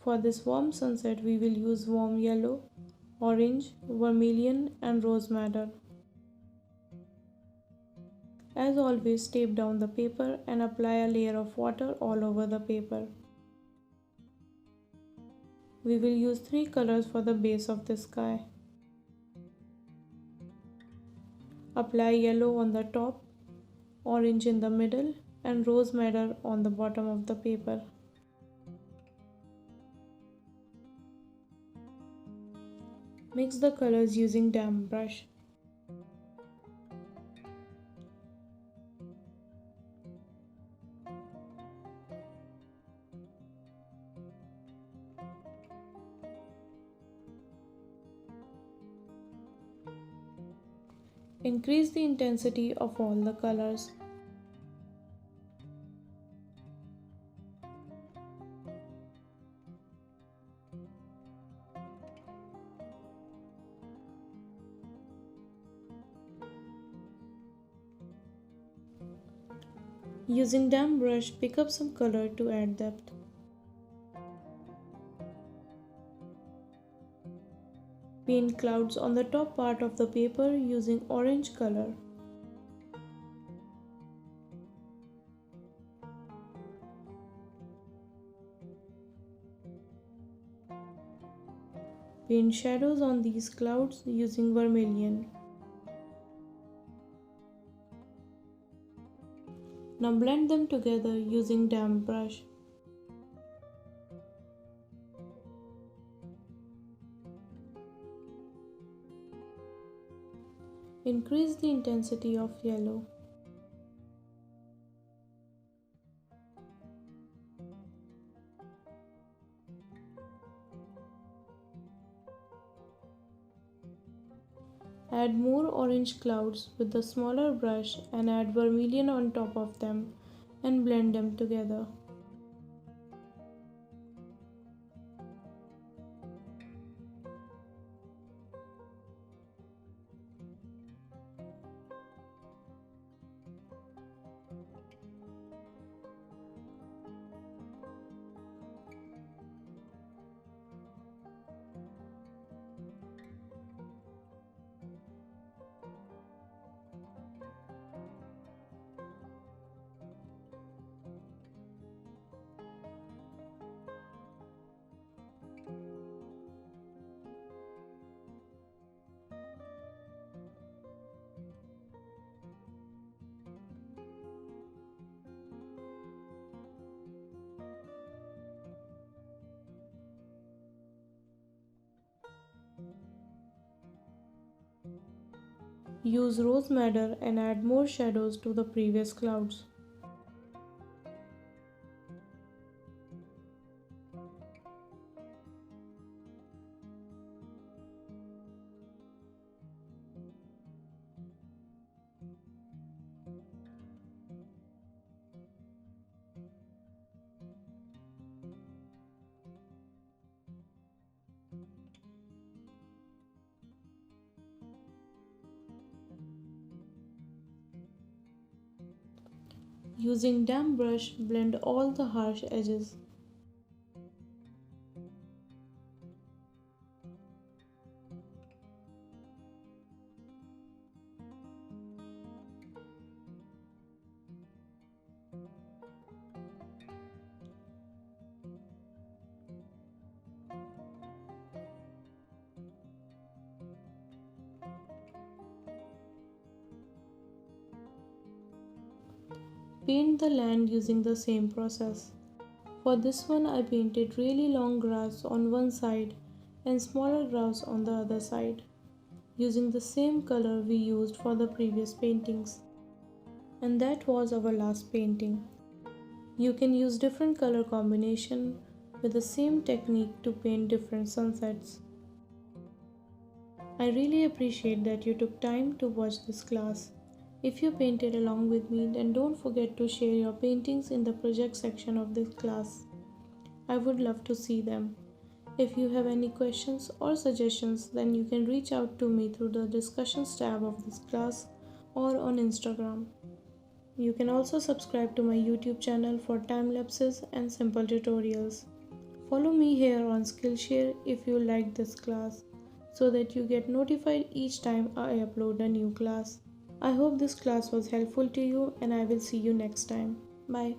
For this warm sunset, we will use warm yellow, orange, vermilion and rose madder. As always, tape down the paper and apply a layer of water all over the paper. We will use 3 colors for the base of the sky. Apply yellow on the top, orange in the middle and rose madder on the bottom of the paper. Mix the colors using damp brush. Increase the intensity of all the colors. Using damp brush, pick up some color to add depth. Paint clouds on the top part of the paper using orange color. Paint shadows on these clouds using vermilion. Now blend them together using damp brush. Increase the intensity of yellow. Add more orange clouds with the smaller brush and add vermilion on top of them and blend them together. Use rose madder and add more shadows to the previous clouds. Using damp brush, blend all the harsh edges. Paint the land using the same process. For this one, I painted really long grass on one side and smaller grass on the other side, using the same color we used for the previous paintings. And that was our last painting. You can use different color combination with the same technique to paint different sunsets. I really appreciate that you took time to watch this class. If you painted along with me, then don't forget to share your paintings in the project section of this class. I would love to see them. If you have any questions or suggestions, then you can reach out to me through the discussions tab of this class or on Instagram. You can also subscribe to my YouTube channel for time lapses and simple tutorials. Follow me here on Skillshare if you like this class so that you get notified each time I upload a new class. I hope this class was helpful to you and I will see you next time. Bye.